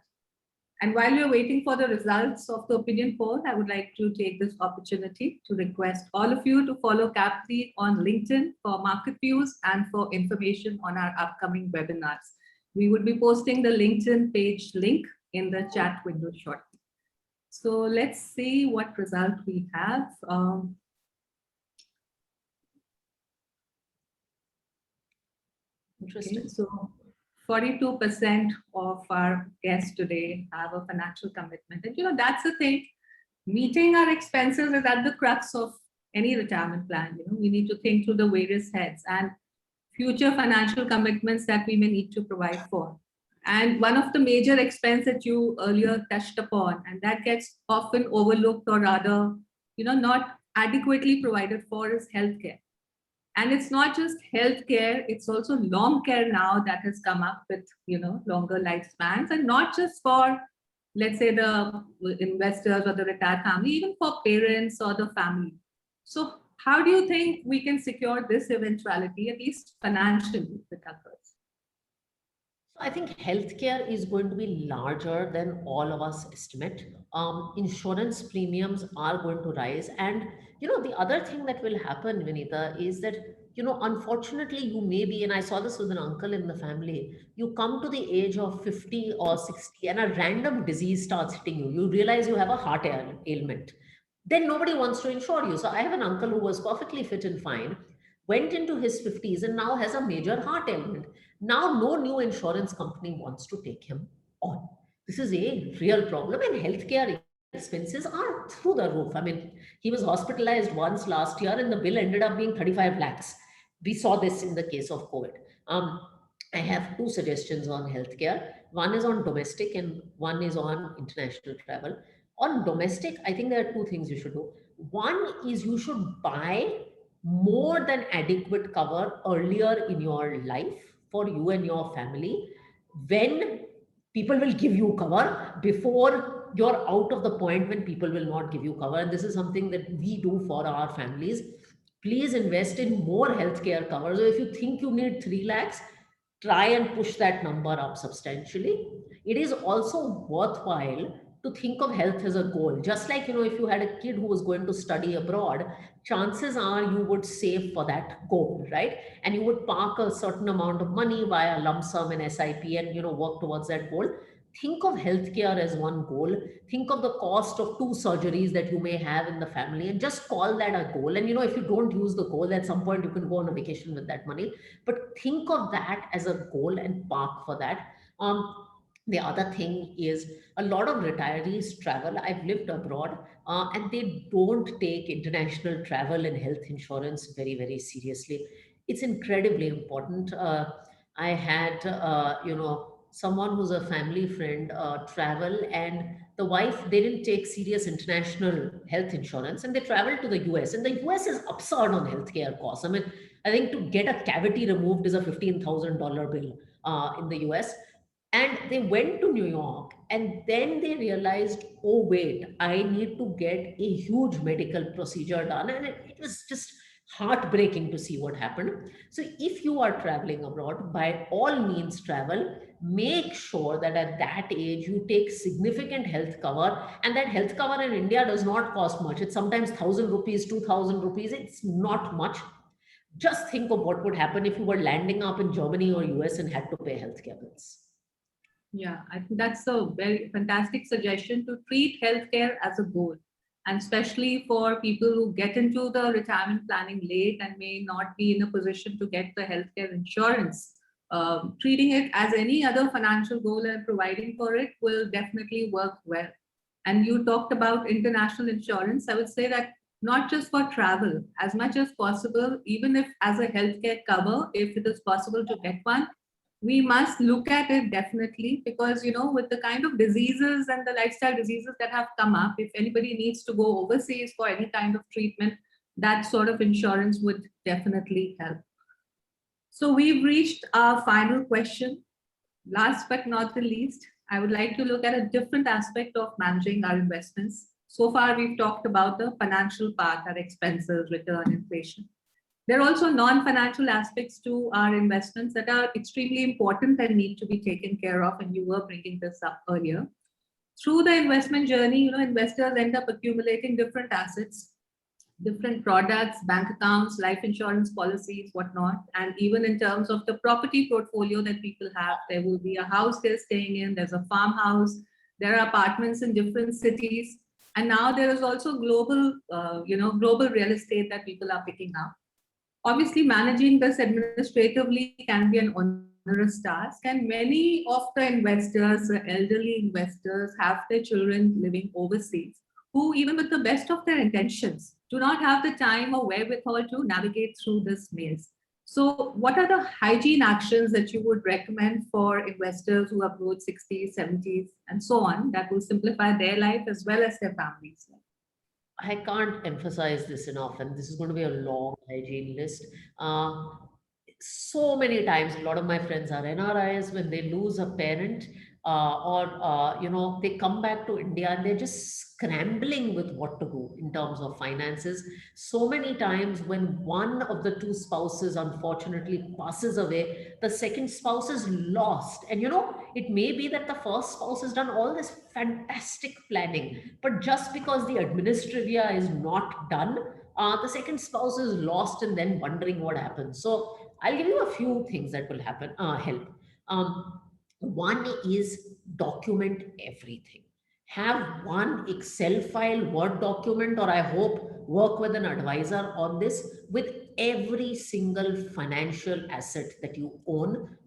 And while you're waiting for the results of the opinion poll, I would like to take this opportunity to request all of you to follow Caply on LinkedIn for market views and for information on our upcoming webinars. We would be posting the LinkedIn page link in the chat window shortly. So let's see what result we have. Interesting. Okay, so 42% of our guests today have a financial commitment. And that's the thing. Meeting our expenses is at the crux of any retirement plan. We need to think through the various heads and future financial commitments that we may need to provide for. And one of the major expense that you earlier touched upon, and that gets often overlooked, or rather, not adequately provided for, is healthcare. And it's not just healthcare, it's also long care now that has come up with, longer lifespans, and not just for, let's say, the investors or the retired family, even for parents or the family. So how do you think we can secure this eventuality, at least financially, with occurs? I think healthcare is going to be larger than all of us estimate. Insurance premiums are going to rise. And, the other thing that will happen, Vinita, is that, unfortunately, you may be, and I saw this with an uncle in the family, you come to the age of 50 or 60 and a random disease starts hitting you. You realize you have a heart ailment. Then nobody wants to insure you. So I have an uncle who was perfectly fit and fine, went into his 50s and now has a major heart ailment. Now, no new insurance company wants to take him on. This is a real problem, and healthcare expenses are through the roof. I mean, he was hospitalized once last year, and the bill ended up being 35 lakhs. We saw this in the case of COVID. I have two suggestions on healthcare. One is on domestic, and one is on international travel. On domestic, I think there are two things you should do. One is you should buy more than adequate cover earlier in your life for you and your family, when people will give you cover, before you're out of the point when people will not give you cover. And this is something that we do for our families. Please invest in more healthcare cover. So if you think you need 3 lakhs, try and push that number up substantially. It is also worthwhile to think of health as a goal. Just like, if you had a kid who was going to study abroad, chances are you would save for that goal, right? And you would park a certain amount of money via lump sum and SIP and, work towards that goal. Think of healthcare as one goal. Think of the cost of 2 surgeries that you may have in the family and just call that a goal. And, if you don't use the goal, at some point you can go on a vacation with that money. But think of that as a goal and park for that. The other thing is, a lot of retirees travel. I've lived abroad, and they don't take international travel and health insurance very, very seriously. It's incredibly important. I had, someone who's a family friend travel, and the wife, they didn't take serious international health insurance, and they traveled to the US. And the US is absurd on healthcare costs. I mean, I think to get a cavity removed is a $15,000 bill in the US. And they went to New York, and then they realized, oh wait, I need to get a huge medical procedure done. And it was just heartbreaking to see what happened. So if you are traveling abroad, by all means travel. Make sure that at that age you take significant health cover, and that health cover in India does not cost much. It's sometimes 1,000 rupees, 2,000 rupees. It's not much. Just think of what would happen if you were landing up in Germany or US and had to pay healthcare bills. Yeah, I think that's a very fantastic suggestion to treat healthcare as a goal. And especially for people who get into the retirement planning late and may not be in a position to get the healthcare insurance, treating it as any other financial goal and providing for it will definitely work well. And you talked about international insurance. I would say that not just for travel, as much as possible, even if as a healthcare cover, if it is possible to get one, we must look at it definitely, because with the kind of diseases and the lifestyle diseases that have come up, if anybody needs to go overseas for any kind of treatment, that sort of insurance would definitely help. So we've reached our final question. Last but not the least, I would like to look at a different aspect of managing our investments. So far we've talked about the financial part, our expenses, return, inflation. There are also non-financial aspects to our investments that are extremely important and need to be taken care of, and you were bringing this up earlier. Through the investment journey, investors end up accumulating different assets, different products, bank accounts, life insurance policies, whatnot. And even in terms of the property portfolio that people have, there will be a house they're staying in, there's a farmhouse, there are apartments in different cities. And now there is also global real estate that people are picking up. Obviously, managing this administratively can be an onerous task, and many of the investors, the elderly investors, have their children living overseas who, even with the best of their intentions, do not have the time or wherewithal to navigate through this maze. So, what are the hygiene actions that you would recommend for investors who approach 60s, 70s, and so on, that will simplify their life as well as their families' life? I can't emphasize this enough, and this is going to be a long hygiene list. Uh, so many times, a lot of my friends are NRIs. When they lose a parent, or they come back to India and they're just scrambling with what to do in terms of finances. So many times, when one of the two spouses unfortunately passes away, the second spouse is lost. And it may be that the first spouse has done all this fantastic planning, but just because the administrivia is not done, the second spouse is lost and then wondering what happens. So I'll give you a few things that will help. One is document everything. Have one Excel file, Word document, or I hope work with an advisor on this, with every single financial asset that you own.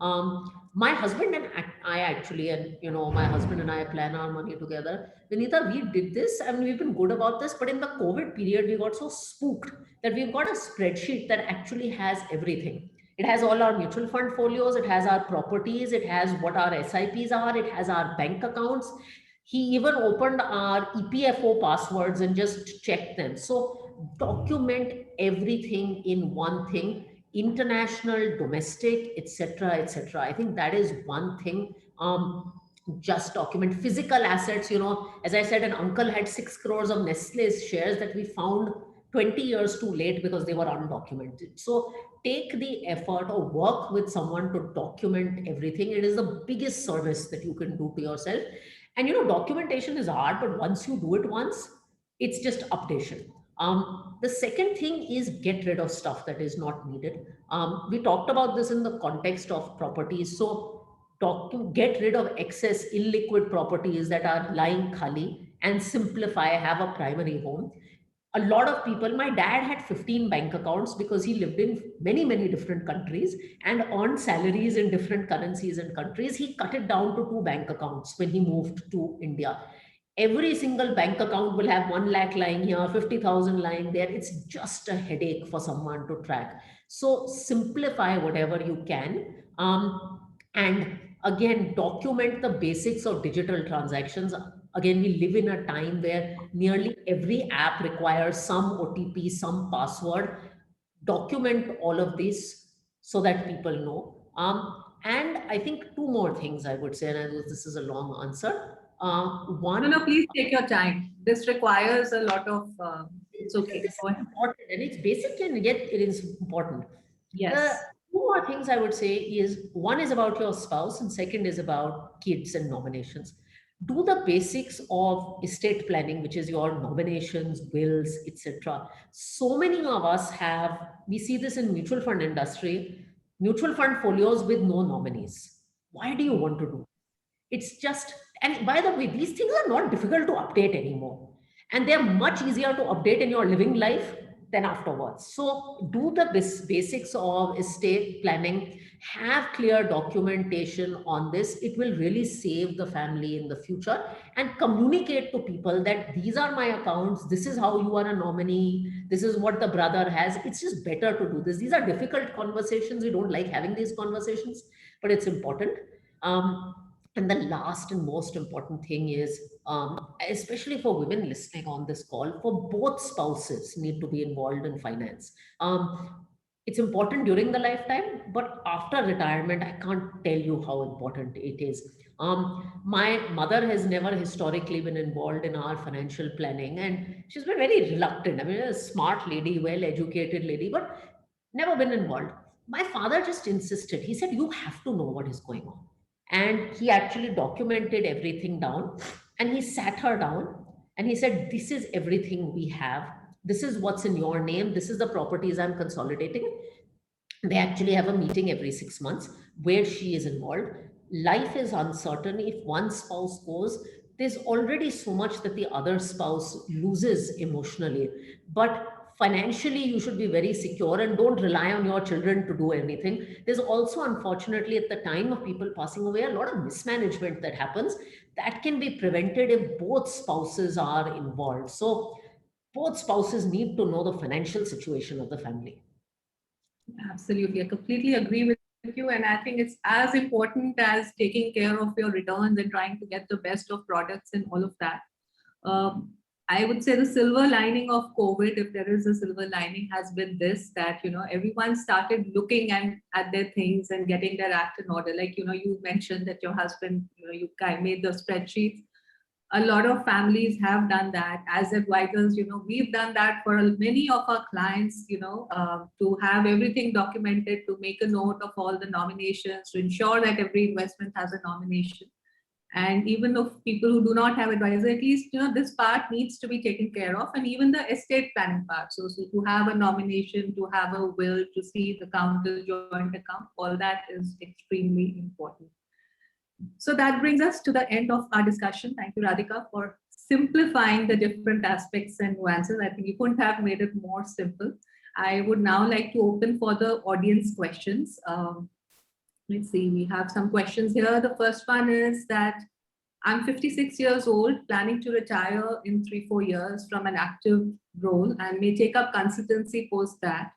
My husband and I actually, and my husband and I plan our money together. Vinita, we did this and we've been good about this, but in the COVID period, we got so spooked that we've got a spreadsheet that actually has everything. It has all our mutual fund folios, it has our properties, it has what our SIPs are, it has our bank accounts. He even opened our EPFO passwords and just checked them. So document everything in one thing, international, domestic, etc., etc. I think that is one thing. Just document physical assets. As I said, an uncle had 6 crores of Nestle's shares that we found 20 years too late because they were undocumented. So take the effort or work with someone to document everything. It is the biggest service that you can do to yourself. And documentation is hard, but once you do it once, it's just updation. The second thing is get rid of stuff that is not needed. We talked about this in the context of properties. So get rid of excess illiquid properties that are lying khali and simplify, have a primary home. A lot of people, my dad had 15 bank accounts because he lived in many, many different countries and earned salaries in different currencies and countries. He cut it down to 2 bank accounts when he moved to India. Every single bank account will have 1 lakh lying here, 50,000 lying there. It's just a headache for someone to track. So simplify whatever you can. And again, document the basics of digital transactions. Again, we live in a time where nearly every app requires some OTP, some password. Document all of this so that people know. And I think two more things I would say, and I know this is a long answer. No, no, One, please take your time. This requires a lot of, it's because okay. this Go is ahead. important and it's basic and yet it is important. The Yes, two more things I would say is one is about your spouse and second is about kids and nominations. Do the basics of estate planning, which is your nominations, wills, etc. So many of us have, we see this in mutual fund industry, mutual fund folios with no nominees. Why do you want to do? It's just, and by the way, these things are not difficult to update anymore. And they're much easier to update in your living life than afterwards. So do the basics of estate planning, have clear documentation on this. It will really save the family in the future, and communicate to people that these are my accounts. This is how you are a nominee. This is what the brother has. It's just better to do this. These are difficult conversations. We don't like having these conversations, but it's important. Um, and the last and most important thing is, especially for women listening on this call, for both spouses need to be involved in finance. It's important during the lifetime, but after retirement, I can't tell you how important it is. My mother has never historically been involved in our financial planning, and she's been very reluctant. I mean, a smart lady, well educated lady, but never been involved. My father just insisted. He said, "You have to know what is going on." And he actually documented everything down, and he sat her down and he said, "This is everything we have. This is what's in your name. This is the properties I'm consolidating." They actually have a meeting every 6 months where she is involved. Life is uncertain. If one spouse goes, there's already so much that the other spouse loses emotionally. But financially, you should be very secure and don't rely on your children to do anything. There's also, unfortunately, at the time of people passing away, a lot of mismanagement that happens that can be prevented if both spouses are involved. So, both spouses need to know the financial situation of the family. absolutely. I completely agree with you. And I think it's as important as taking care of your returns and trying to get the best of products and all of that. Um, I would say the silver lining of COVID, if there is a silver lining, has been this, that everyone started looking at their things and getting their act in order. Like you mentioned that your husband, you guys made the spreadsheets. A lot of families have done that. As advisors, we've done that for many of our clients. To have everything documented, to make a note of all the nominations, to ensure that every investment has a nomination. And even if people who do not have advisor, at least this part needs to be taken care of, and even the estate planning part. So to have a nomination, to have a will, to see the counter joint account, all that is extremely important. So that brings us to the end of our discussion. Thank you, Radhika, for simplifying the different aspects and nuances. I think you couldn't have made it more simple. I would now like to open for the audience questions. Let's see, we have some questions here. The first one is that I'm 56 years old, planning to retire in 3-4 years from an active role and may take up consultancy post that.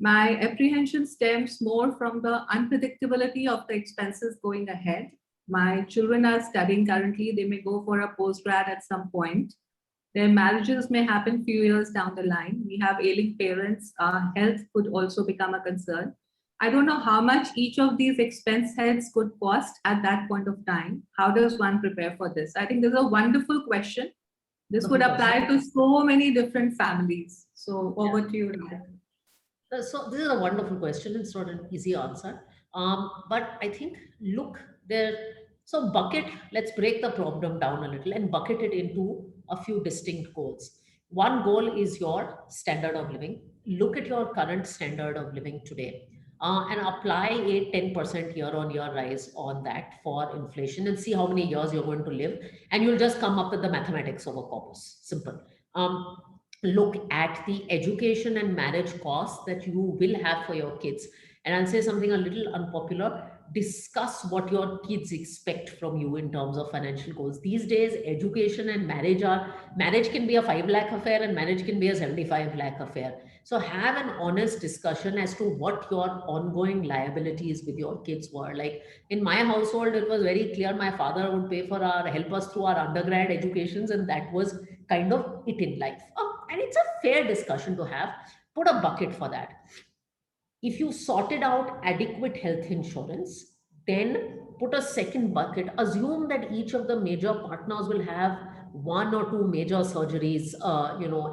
My apprehension stems more from the unpredictability of the expenses going ahead. My children are studying currently. They may go for a postgrad at some point. Their marriages may happen few years down the line. We have ailing parents. Health could also become a concern. I don't know how much each of these expense heads could cost at that point of time. How does one prepare for this? I think this is a wonderful question. This would Wonderful question. apply to so many different families. So over to you, Radhika. So this is a wonderful question. It's not an easy answer. But I think, look there. So bucket, let's break the problem down a little and bucket it into a few distinct goals. One goal is your standard of living. Look at your current standard of living today, and apply a 10% year on year rise on that for inflation, and see how many years you're going to live. And you'll just come up with the mathematics of a corpus. Simple. Um, Look at the education and marriage costs that you will have for your kids. And I'll say something a little unpopular. Discuss what your kids expect from you in terms of financial goals. These days, education and marriage can be a 5 lakh affair and marriage can be a 75 lakh affair. So have an honest discussion as to what your ongoing liabilities with your kids were. Like in my household, it was very clear my father would pay for our help us through our undergrad educations, and that was kind of it in life. And it's a fair discussion to have. Put a bucket for that. If you sorted out adequate health insurance, Then put a second bucket. Assume that each of the major partners will have one or two major surgeries,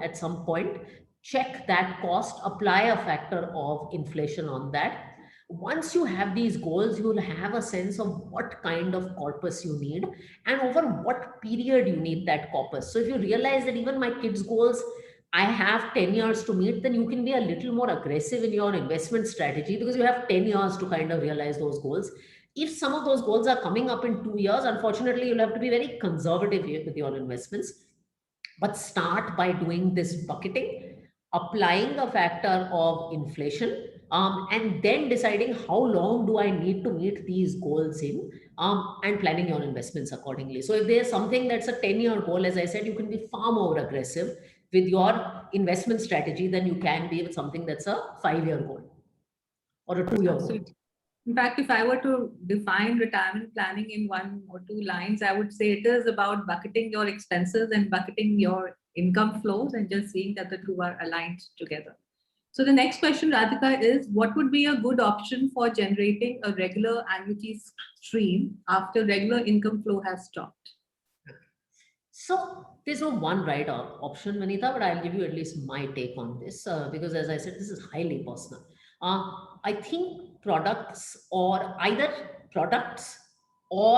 at some point. Check that cost, apply a factor of inflation on that. Once you have these goals, you will have a sense of what kind of corpus you need and over what period you need that corpus. So if you realize that even my kids' goals, I have 10 years to meet, then you can be a little more aggressive in your investment strategy because you have 10 years to kind of realize those goals. If some of those goals are coming up in 2 years, unfortunately, you'll have to be very conservative here with your investments. But start by doing this bucketing, applying a factor of inflation, and then deciding how long do I need to meet these goals in, and planning your investments accordingly. So if there's something that's a 10-year goal, as I said, you can be far more aggressive with your investment strategy than you can be with something that's a 5-year goal or a 2-year goal. Absolutely. In fact, if I were to define retirement planning in one or two lines, I would say it is about bucketing your expenses and bucketing your income flows and just seeing that the two are aligned together. So the next question, Radhika, is what would be a good option for generating a regular annuity stream after regular income flow has stopped? So there's no one right option, Vanita, but I'll give you at least my take on this because, as I said, this is highly personal. I think products or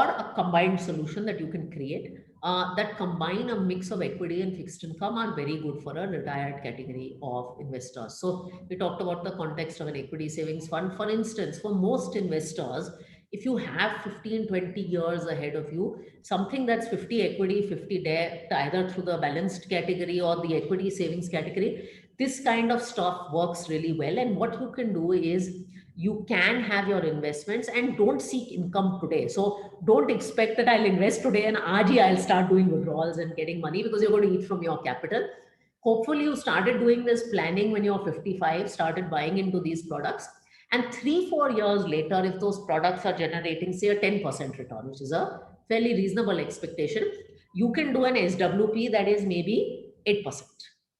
a combined solution that you can create that combine a mix of equity and fixed income are very good for a retired category of investors. So we talked about the context of an equity savings fund. For instance, for most investors, if you have 15, 20 years ahead of you, something that's 50 equity, 50 debt, either through the balanced category or the equity savings category, this kind of stuff works really well. And what you can do is you can have your investments and don't seek income today. So don't expect that I'll invest today and I'll start doing withdrawals and getting money because you're going to eat from your capital. Hopefully you started doing this planning when you're 55, started buying into these products. And 3-4 years later, if those products are generating, say, a 10% return, which is a fairly reasonable expectation, you can do an SWP that is maybe 8%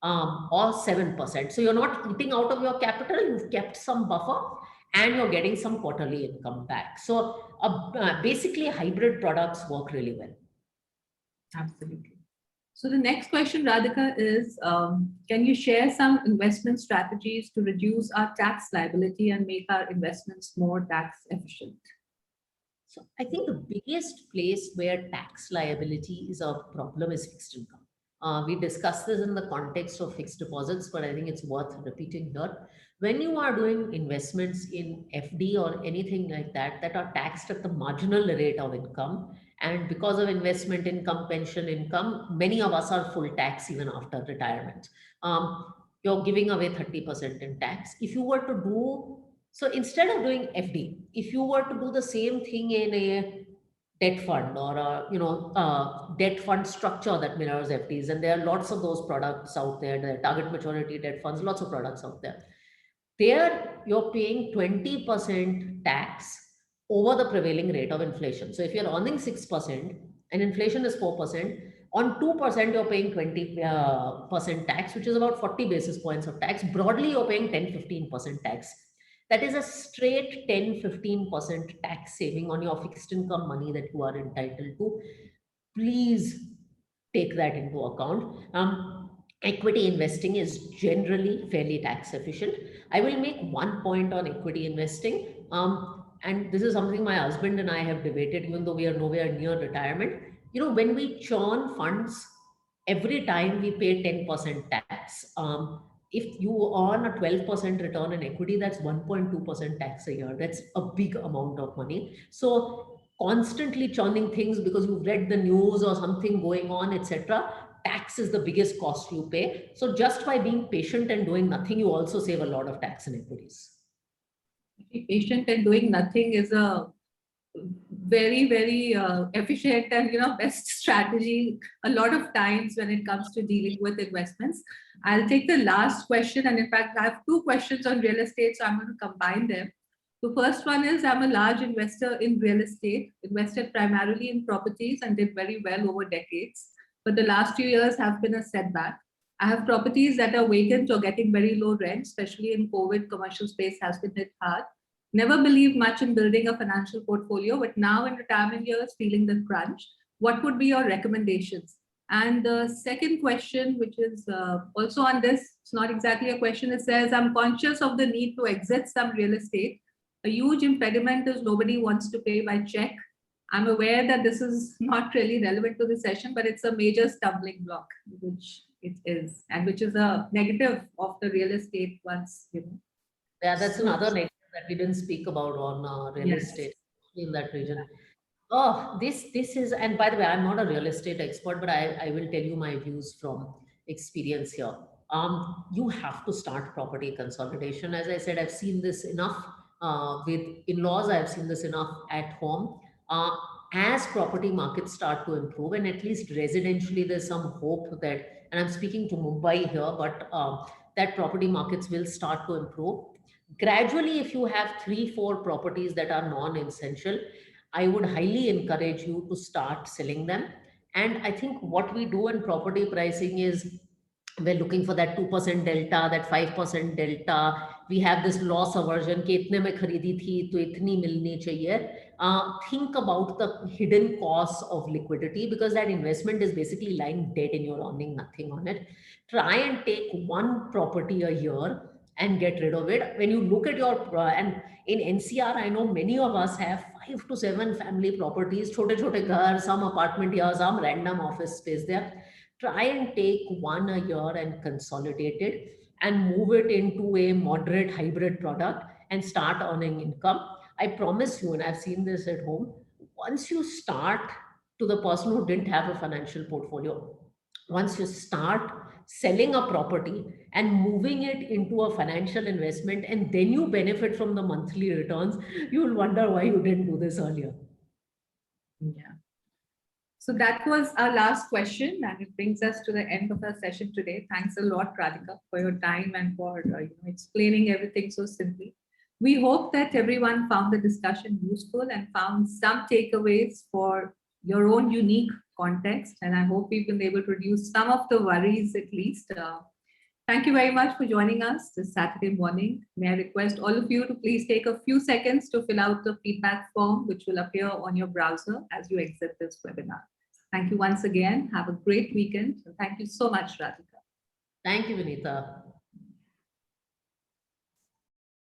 or 7%. So you're not eating out of your capital, you've kept some buffer and you're getting some quarterly income back. So basically, hybrid products work really well. Absolutely. So the next question, Radhika, is can you share some investment strategies to reduce our tax liability and make our investments more tax efficient? So I think the biggest place where tax liability is a problem is fixed income. We discussed this in the context of fixed deposits, but I think it's worth repeating here. When you are doing investments in FD or anything like that, that are taxed at the marginal rate of income, and because of investment income, pension income, many of us are full tax even after retirement. You're giving away 30% in tax. If you were to do so, instead of doing FD, if you were to do the same thing in a debt fund or a debt fund structure that mirrors FDs, and there are lots of those products out there, the target maturity debt funds, lots of products out there. There, you're paying 20% tax over the prevailing rate of inflation. So if you're earning 6% and inflation is 4%, on 2% you're paying 20% tax, which is about 40 basis points of tax. Broadly, you're paying 10-15% tax. That is a straight 10-15% tax saving on your fixed income money that you are entitled to. Please take that into account. Equity investing is generally fairly tax efficient. I will make one point on equity investing. And this is something my husband and I have debated, even though we are nowhere near retirement. When we churn funds, every time we pay 10% tax. If you earn a 12% return in equity, that's 1.2% tax a year. That's a big amount of money. So constantly churning things because you've read the news or something going on, etc. Tax is the biggest cost you pay. So just by being patient and doing nothing, you also save a lot of tax in equities. Be patient and doing nothing is a very, very efficient and best strategy a lot of times when it comes to dealing with investments. I'll take the last question, and in fact I have two questions on real estate, so I'm going to combine them. The first one is, I'm a large investor in real estate, invested primarily in properties and did very well over decades, but the last few years have been a setback. I have properties that are vacant or getting very low rent, especially in COVID. Commercial space has been hit hard. never believed much in building a financial portfolio, but now in retirement years, feeling the crunch. What would be your recommendations? And the second question, which is also on this, it's not exactly a question. It says, I'm conscious of the need to exit some real estate. A huge impediment is nobody wants to pay by check. I'm aware that this is not really relevant to the session, but it's a major stumbling block, which it is, and which is a negative of the real estate once, Yeah, that's So, another negative that we didn't speak about on real yes. estate in that region. Oh, this is, and by the way, I'm not a real estate expert, but I will tell you my views from experience here. You have to start property consolidation. As I said, I've seen this enough with in-laws. I've seen this enough at home. Uh, as property markets start to improve, and at least residentially, there's some hope that, and I'm speaking to Mumbai here, but that property markets will start to improve gradually. If you have 3 4 properties that are non-essential, I would highly encourage you to start selling them. And I think what we do in property pricing is we're looking for that 2% delta, that 5% delta. We have this loss aversion कि इतने में खरीदी थी तो इतनी मिलनी चाहिए. Think about the hidden costs of liquidity, because that investment is basically lying dead and you're earning nothing on it. Try and take one property a year and get rid of it. When you look at your and in NCR, I know many of us have 5 to 7 family properties, छोटे छोटे घर, some apartment here, some random office space there. Try and take one a year and consolidate it and move it into a moderate hybrid product and start earning income. I promise you, and I've seen this at home, once you start, to the person who didn't have a financial portfolio, once you start selling a property and moving it into a financial investment, and then you benefit from the monthly returns, you'll wonder why you didn't do this earlier. Yeah. So that was our last question, and it brings us to the end of our session today. Thanks a lot, Radhika, for your time and for explaining everything so simply. We hope that everyone found the discussion useful and found some takeaways for your own unique context. And I hope we've been able to reduce some of the worries at least. Thank you very much for joining us this Saturday morning. May I request all of you to please take a few seconds to fill out the feedback form, which will appear on your browser as you exit this webinar. Thank you once again. Have a great weekend. And thank you so much, Radhika. Thank you, Vinita.